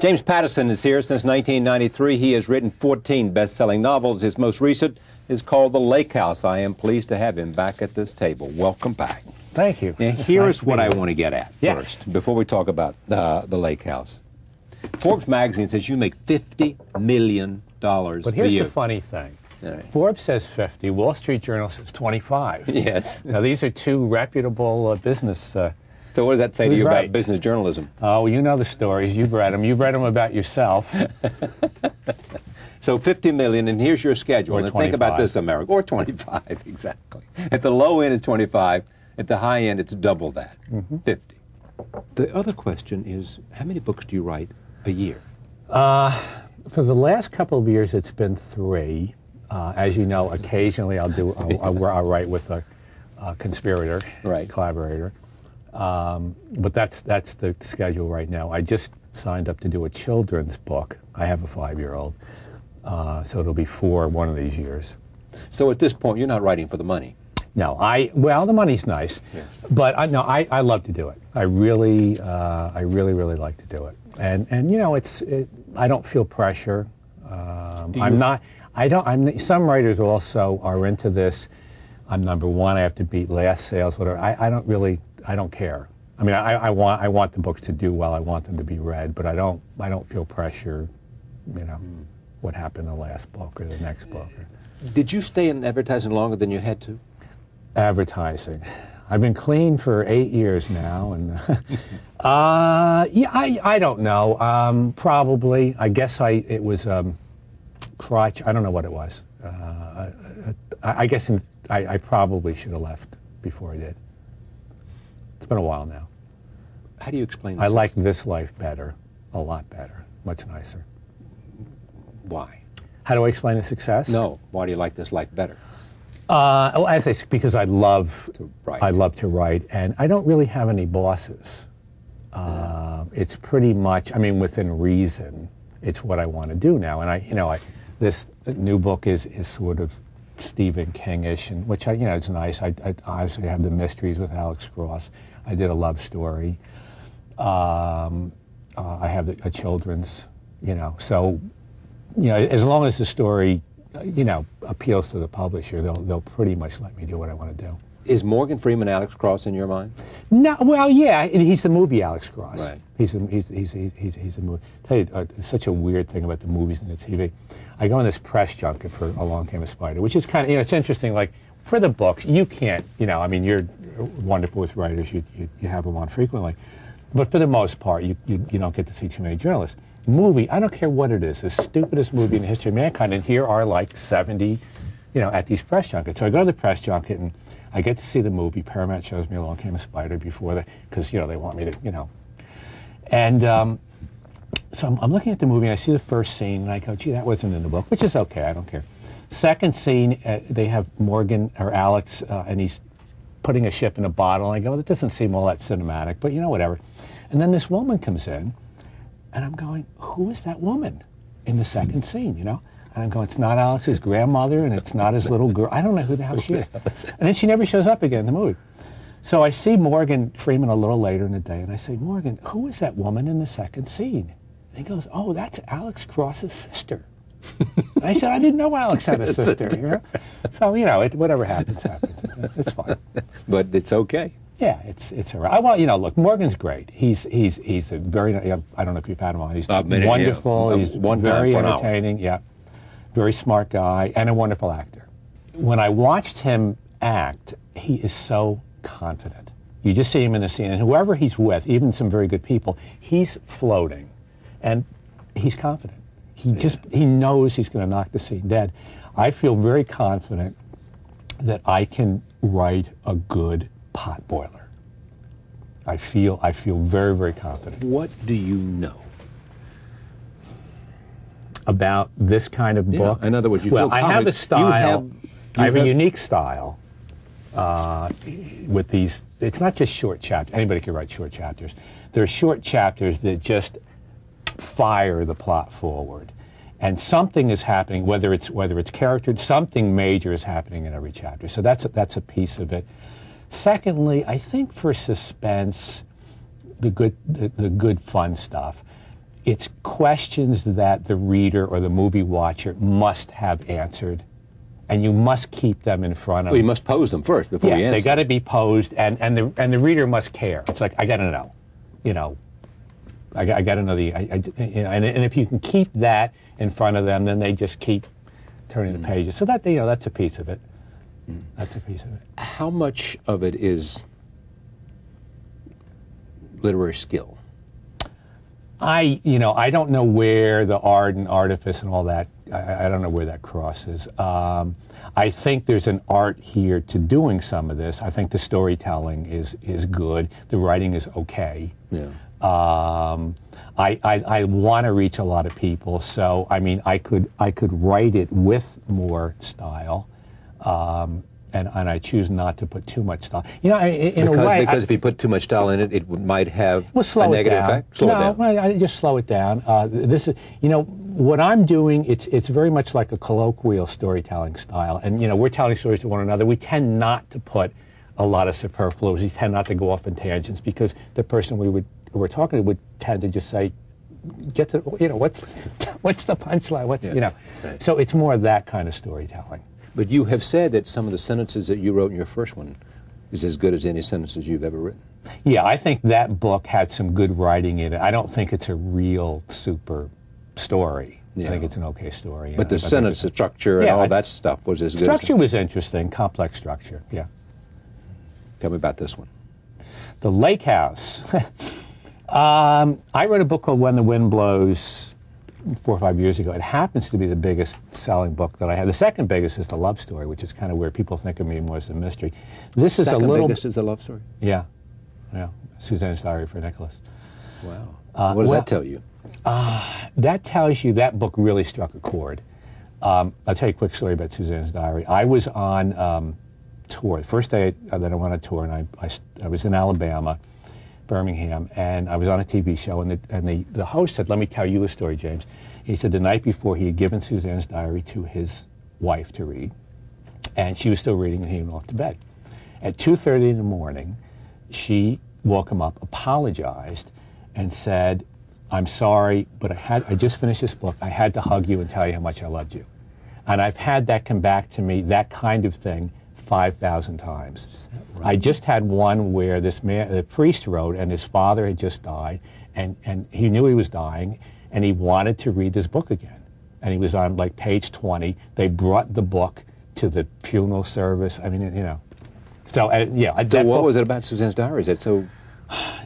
James Patterson is here since 1993. He has written 14 best-selling novels. His most recent is called The Lake House. I am pleased to have him back at this table. Welcome back. Thank you. Now, here's what I want to get at first, before we talk about The Lake House. Forbes magazine says you make $50 million a year. But here's the funny thing. Right. Forbes says 50, Wall Street Journal says 25. Yes. Now, these are two reputable business So what does that say to you about business journalism? Oh, you know the stories. You've read them. You've read them about yourself. So 50 million, and here's your schedule. Or and 25. think about this, America. Or 25, exactly. At the low end, it's 25. At the high end, it's double that, 50. The other question is, how many books do you write a year? For the last couple of years, it's been 3. As you know, occasionally I'll write with a conspirator, collaborator. But that's the schedule right now. I just signed up to do a children's book. I have a 5-year-old, so it'll be 4 one of these years. So at this point, you're not writing for the money. No, well, the money's nice, but I love to do it. I really like to do it, and you know, I don't feel pressure. Some writers also are into this. I'm number one. I have to beat last sales. Whatever. I don't care. I mean, I want the books to do well. I want them to be read, but I don't feel pressure. You know, what happened in the last book or the next book. Did you stay in advertising longer than you had to? Advertising. I've been clean for 8 years now, and I don't know. Probably. I guess it was crotch. I don't know what it was. I guess I probably should have left before I did. It's been a while now. How do you explain this? I like this life better, a lot better, much nicer. Why? How do I explain the success? No. Why do you like this life better? Because I love to write. I love to write, and I don't really have any bosses. It's pretty much, I mean, within reason, it's what I want to do now. And this new book is sort of Stephen King-ish, and which it's nice. I obviously have the mysteries with Alex Cross. I did a love story. I have a children's, so, as long as the story, appeals to the publisher, they'll pretty much let me do what I want to do. Is Morgan Freeman Alex Cross in your mind? No, well, yeah, he's the movie Alex Cross. Right. He's a movie. Tell you, such a weird thing about the movies and the TV. I go on this press junket for Along Came a Spider, which is kind of, it's interesting. Like for the books, you can't, I mean, you're wonderful with writers. You have them on frequently, but for the most part, you don't get to see too many journalists. Movie, I don't care what it is, the stupidest movie in the history of mankind, and here are like 70, at these press junkets. So I go to the press junket and I get to see the movie. Paramount shows me Along Came a Spider before because they want me to, and so I'm looking at the movie and I see the first scene and I go, gee, that wasn't in the book, which is okay, I don't care. Second scene, they have Morgan or Alex and he's putting a ship in a bottle, and I go, well, it doesn't seem all that cinematic, but whatever. And then this woman comes in. And I'm going, who is that woman in the second scene, And I'm going, it's not Alex's grandmother, and it's not his little girl. I don't know who the hell she is. And then she never shows up again in the movie. So I see Morgan Freeman a little later in the day, and I say, Morgan, who is that woman in the second scene? And he goes, oh, that's Alex Cross's sister. And I said, I didn't know Alex had a sister. So, whatever happens, happens. It's fine. But it's okay. Yeah, it's all right. Well, look, Morgan's great. He's a very, I don't know if you've had him on. He's wonderful. He's very entertaining. Yeah, very smart guy and a wonderful actor. When I watched him act, he is so confident. You just see him in the scene, and whoever he's with, even some very good people, he's floating, and he's confident. He knows he's going to knock the scene dead. I feel very confident that I can write a good pot boiler. I feel very, very confident. What do you know about this kind of book? In other words, I have a style. I have a unique style with these. It's not just short chapters. Anybody can write short chapters. There are short chapters that just fire the plot forward, and something is happening. Whether it's charactered, something major is happening in every chapter. So that's a piece of it. Secondly, I think for suspense, the good fun stuff, it's questions that the reader or the movie watcher must have answered, and you must keep them in front of. Well, you must pose them first before you answer. They got to be posed, and the reader must care. It's like, I got to know, you know. I got to know and if you can keep that in front of them, then they just keep turning the pages. So that, you know, that's a piece of it. That's a piece of it. How much of it is literary skill? I don't know where the art and artifice and all that, I don't know where that crosses. I think there's an art here to doing some of this. I think the storytelling is good. The writing is okay. Yeah. I want to reach a lot of people, so I mean, I could write it with more style, and I choose not to put too much style. You know, in a way, because if you put too much style in it, it might have a negative effect. Slow it down. I just slow it down. This is, you know, what I'm doing. It's very much like a colloquial storytelling style, and you know, we're telling stories to one another. We tend not to put a lot of superfluous. We tend not to go off in tangents because the person we're talking to would tend to just say, get to, you know, what's the punchline? You know, right. So it's more of that kind of storytelling. But you have said that some of the sentences that you wrote in your first one is as good as any sentences you've ever written. Yeah, I think that book had some good writing in it. I don't think it's a real super story. Yeah. I think it's an okay story. But the sentence structure and all that stuff was as good. Structure was interesting, complex structure, yeah. Tell me about this one. The Lake House. I wrote a book called When the Wind Blows 4 or 5 years ago. It happens to be the biggest selling book that I have. The second biggest is the love story, which is kind of where people think of me more as a mystery. This is a little. Biggest is a love story? Yeah. Suzanne's Diary for Nicholas. Wow. What does that tell you? That tells you that book really struck a chord. I'll tell you a quick story about Suzanne's Diary. I was on tour. The first day that I went on tour, and I was in Alabama, Birmingham, and I was on a TV show, and the host said, "Let me tell you a story, James." He said the night before he had given Suzanne's Diary to his wife to read, and she was still reading, and he went off to bed. At 2:30 in the morning, she woke him up, apologized, and said, "I'm sorry, but I just finished this book. I had to hug you and tell you how much I loved you." And I've had that come back to me, that kind of thing, 5,000 times. Right. I just had one where this man, the priest wrote, and his father had just died, and he knew he was dying, and he wanted to read this book again. And he was on like page 20. They brought the book to the funeral service. I mean, you know. So, So what was it about Suzanne's Diary? Is that so?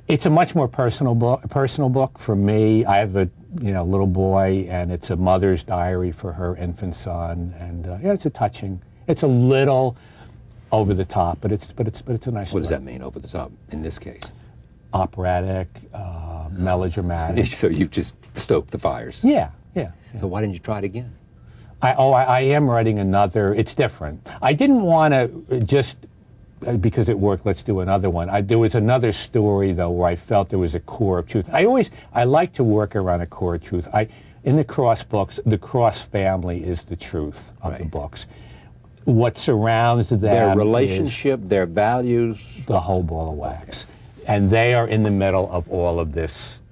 It's a much more personal book for me. I have a little boy, and it's a mother's diary for her infant son, and it's a touching. It's a little over the top, but it's a nice. What does that mean, over the top, in this case? Operatic, melodramatic. So you just stoked the fires. Yeah. So why didn't you try it again? I am writing another. It's different. I didn't want to just because it worked. Let's do another one. There was another story though where I felt there was a core of truth. I like to work around a core of truth. In the Cross books, the Cross family is the truth of the books. What surrounds them, their relationship, their values, the whole ball of wax, and they are in the middle of all of this,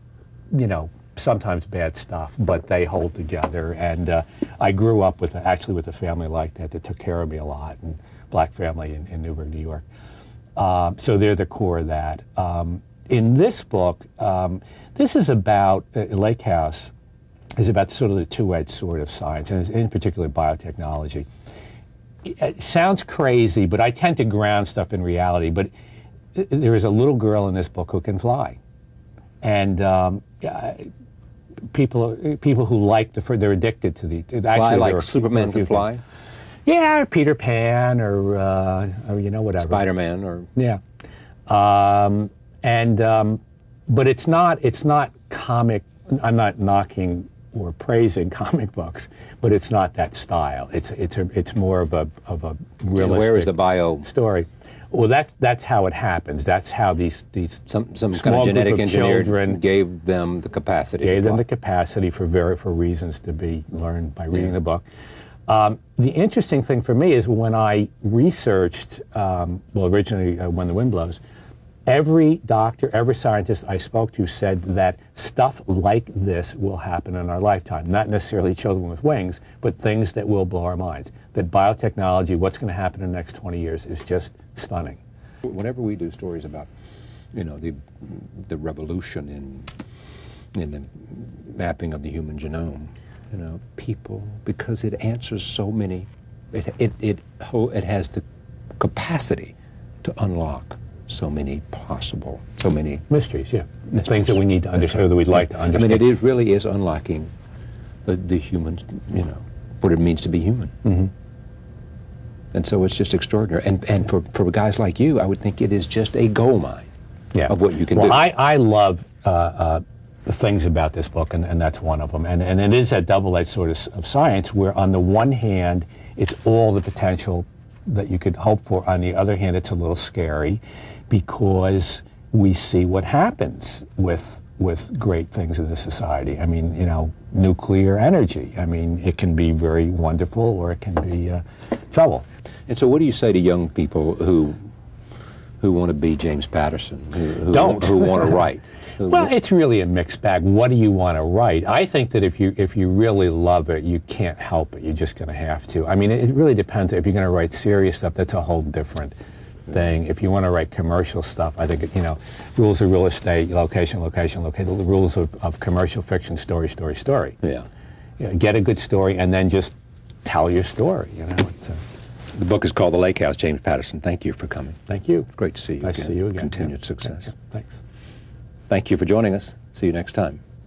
sometimes bad stuff, but they hold together. And I grew up with a family like that took care of me a lot, and black family in Newburgh, New York. So they're the core of that. In this book, this is about Lake House is about sort of the two-edged sword of science, and in particular biotechnology. It sounds crazy, but I tend to ground stuff in reality. But there is a little girl in this book who can fly, and people who like they're addicted to the. Fly like Superman can fly. Yeah, or Peter Pan, or whatever. Spider-Man, or but it's not comic. I'm not knocking or praising comic books, but it's not that style. It's more of a realistic. Where is the bio story? Well, that's how it happens. That's how these some kind of genetic engineer gave them the capacity. For reasons to be learned by reading the book. The interesting thing for me is when I researched, originally When the Wind Blows, every doctor, every scientist I spoke to said that stuff like this will happen in our lifetime. Not necessarily children with wings, but things that will blow our minds. That biotechnology, what's going to happen in the next 20 years is just stunning. Whenever we do stories about, you know, the revolution in the mapping of the human genome, you know, people, because it answers so many, it has the capacity to unlock so many mysteries, yeah. Mysteries. Things that we need to understand, or that we'd like to understand. I mean, it really is unlocking the human, you know, what it means to be human. Mm-hmm. And so it's just extraordinary. And for guys like you, I would think it is just a gold mine of what you can do. Well, I love the things about this book, and that's one of them. And it is that double-edged sword of science, where on the one hand, it's all the potential that you could hope for. On the other hand, it's a little scary, because we see what happens with great things in this society. I mean, you know, nuclear energy. I mean, it can be very wonderful, or it can be trouble. And so what do you say to young people who want to be James Patterson, who want to write? Well, it's really a mixed bag. What do you want to write? I think that if you really love it, you can't help it. You're just going to have to. I mean, it really depends. If you're going to write serious stuff, that's a whole different thing. If you want to write commercial stuff, I think, you know, rules of real estate, location, the rules of commercial fiction, story. Yeah. You know, get a good story and then just tell your story, you know. The book is called The Lake House. James Patterson, thank you for coming. Thank you. It's great to see you nice again. to see you again. Continued success. Thanks. Thank you for joining us. See you next time.